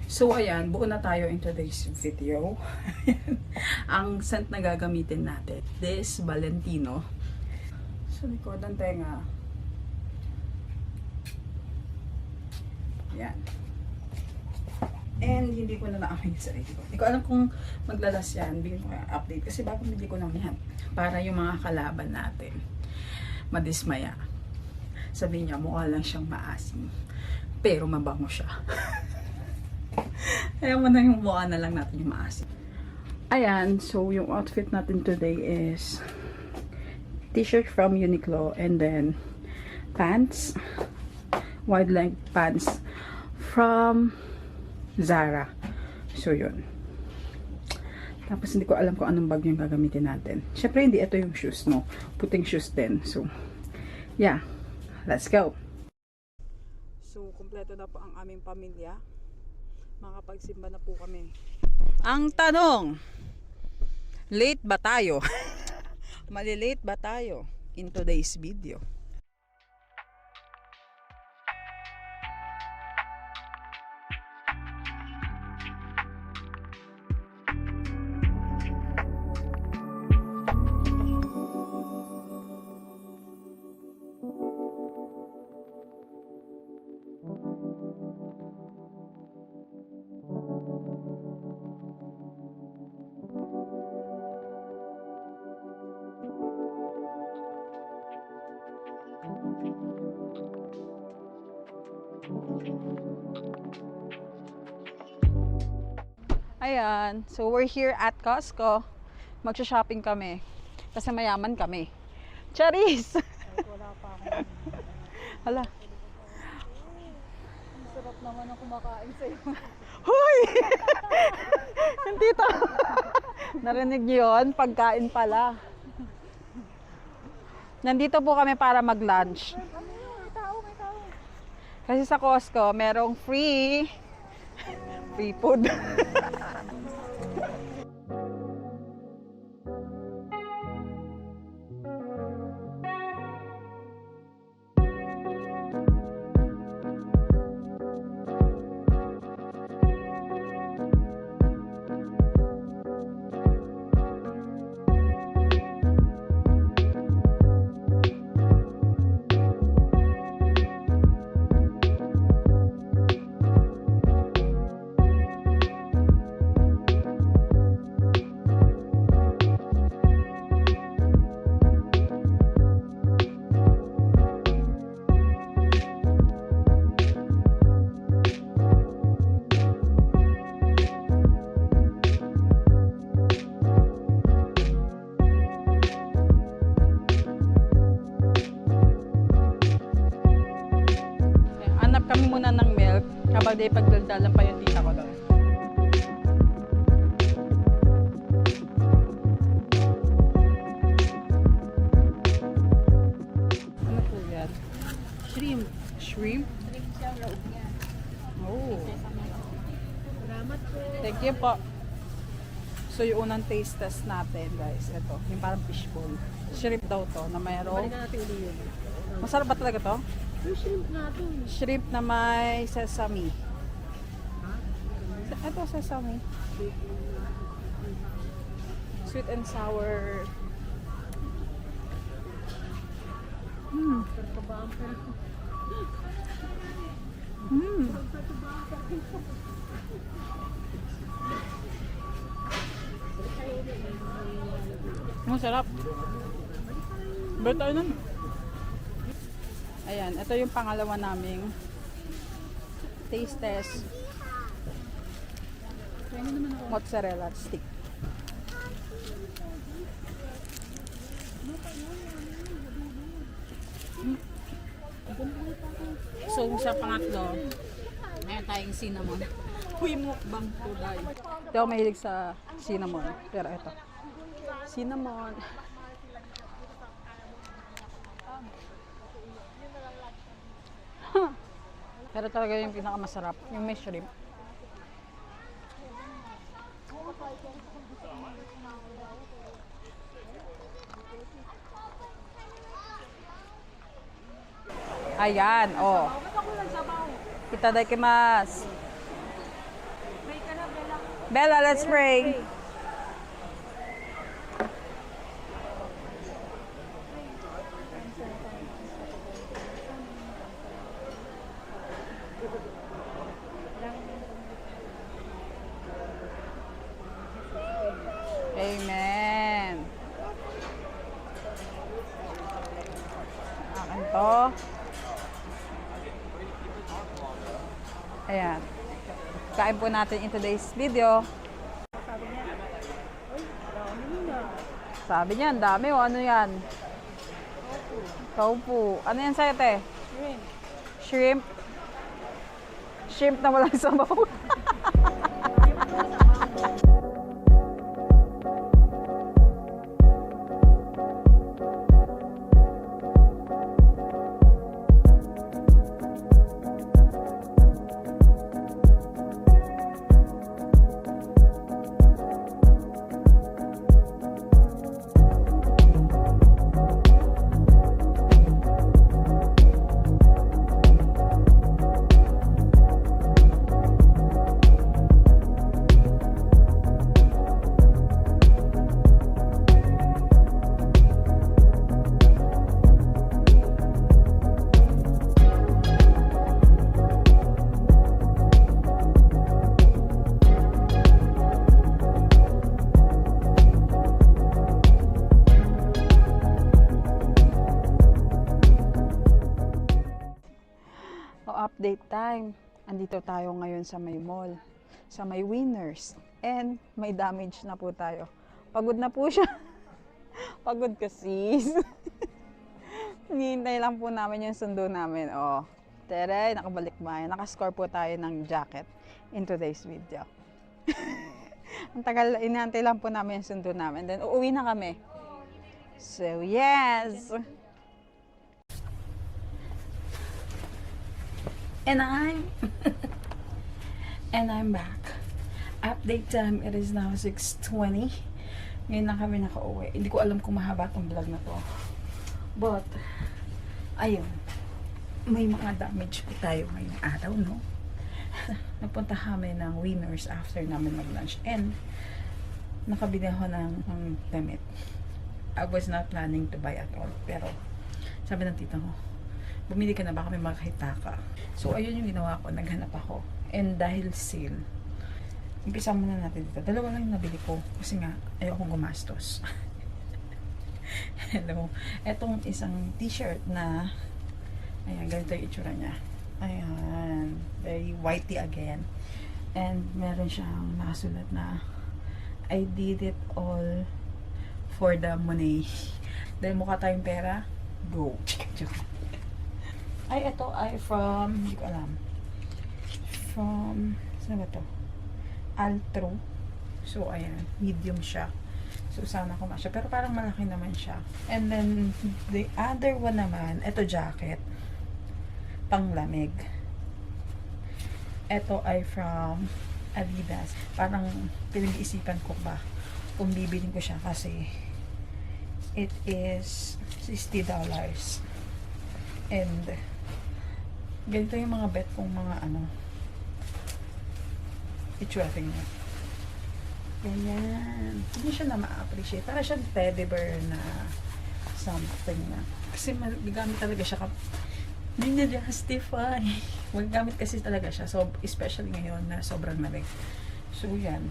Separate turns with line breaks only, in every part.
So, ayan, buo na tayo in today's video. Ang scent na gagamitin natin, this Valentino. So, likod ang tenga. Ayan. And hindi ko na naamoy sa sarili ko. Hindi ko alam kung maglalas yan. Bigyan ko kaya update. Kasi bago hindi ko lang yan. Para yung mga kalaban natin madismaya. Sabihin niya, mukha lang siyang maasim. Pero mabango siya. Kaya mo na yung mukha na lang natin yung maasim. Ayan, so yung outfit natin today is t-shirt from Uniqlo and then pants, wide length pants from Zara. So yun. Tapos hindi ko alam kung anong bag yung gagamitin natin. Syempre hindi ito yung shoes, no? Puting shoes din. So yeah, let's go. So kumpleto na po ang aming pamilya. Makapagsimba na po kami. Ang tanong, late ba tayo? Malilate ba tayo in today's video? Ayan, so we're here at Costco. Magsha-shopping kami. Kasi mayaman kami. Charis!
Wala pa ako.
Hala.
Ang sarap naman ang kumakain sa'yo.
Hoy! Hindi to. Narinig niyo yun? Pagkain pala. Nandito po kami para mag-lunch.
May tao, may tao.
Kasi sa Costco, merong free food. Kami muna ng milk kapag di pagdaldalan pa yung tita ko doon. Ano po yan? Shrimp. Shrimp?
Shrimp siya, road niya.
Oh.
Salamat po.
Thank you po. So yung unang taste test natin guys, ito, yung parang fishbowl. Shrimp daw to na mayroong.
Balikan natin uli yun.
Masarap ba talaga to?
Yung shrimp nga to.
Shrimp na may sesame. Ito sesame. Sweet and sour.
Bumper.
Masarap. Beto nun. Ayan, ito yung pangalawa naming taste test. Mozzarella stick. So, sa pangatlo, mayroon tayong cinnamon. Uy, mukbang po tayo. Hindi ako mahilig sa cinnamon. Pero ito. Cinnamon. Pero talaga yung pinakamasarap. Yung may shrimp. Ayan, oh. Itadakimasu. Bella, let's pray. Amen. Akin to. Ayan. Kain po natin in today's video. Sabi niya, ang dami o ano yan? Tofu. Ano yan sa'yo, te? Shrimp. Shrimp na walang sabaw. Update time. Andito tayo ngayon sa may mall, sa may Winners, and may damage na po tayo. Pagod na po siya. Pagod kasi. Hinihintay lang po namin yung sundo namin. Oh, tere, nakabalik ba? Nakascore po tayo ng jacket in today's video. Ang tagal, inantay lang po namin yung sundo namin. Then, uuwi na kami. So, yes! And I'm back. Update time, it is now 6:20. Ngayon na kami nakauwi. Hindi ko alam kung mahaba tong vlog na to. But, ayun. May mga damage po tayo ngayong araw, no? Napunta kami ng Winners after namin mag-lunch. And, nakabili ako ng damit. I was not planning to buy at all. Pero, sabi ng tita ko, bumili ka na ba kami makahitaka? So, ayun yung ginawa ko. Naghanap ako. And dahil sale, umpisa muna natin dito. Dalawa lang yung nabili ko. Kasi nga, ayokong gumastos. Hello. Etong isang t-shirt na, ayan, ganito yung itsura niya. Ayan. Very whitey again. And meron siyang nakasulat na, I did it all for the money. Dahil mukha tayong pera, go. Ay, ito ay from, hindi ko alam. From, saan ba ito? Altro. So, ayan. Medium siya. So, sana kumasya. Pero parang malaki naman siya. And then, the other one naman, ito jacket. Panglamig. Ito ay from Adidas. Parang pinag-isipan ko ba kung bibilin ko siya kasi it is $60. And, ganito yung mga bet kong mga ano, itsura niya. Ganyan. Hindi siya na ma-appreciate. Para siyang teddy bear na something na. Kasi magagamit talaga siya hindi na-justify. Magagamit kasi talaga siya. So, especially ngayon na sobrang lamig. So, yan.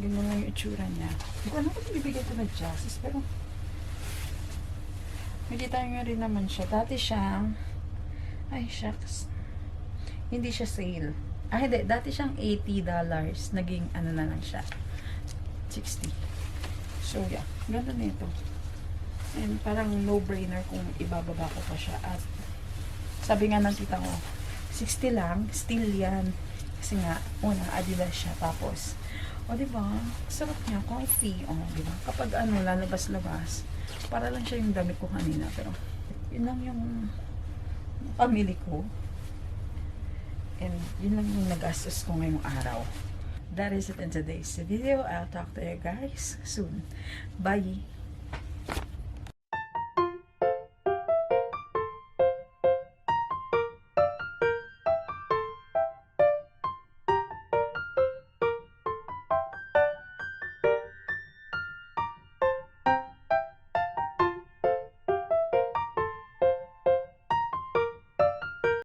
Ganyan lang yung itsura niya. Hindi ko alam kung bibigay ko na justice, pero nakita nyo rin naman siya. Dati siyang, ay shucks, hindi siya sale. Ah, hindi. Dati siyang $80. Naging, ano na lang siya, 60. So, yeah. Ganda na ito. And parang no-brainer kung ibababa ko pa siya. At sabi nga ng tita ko, 60 lang, still yan. Kasi nga, una, Adidas siya. Tapos, o diba, sarap niya, comfy. O, diba? Kapag ano, lalabas-labas, para lang siya yung damit ko kanina. Pero, yun lang yung pamili ko. And yun lang yung nagastos ko ngayong araw. That is it in today's video. I'll talk to you guys soon. Bye!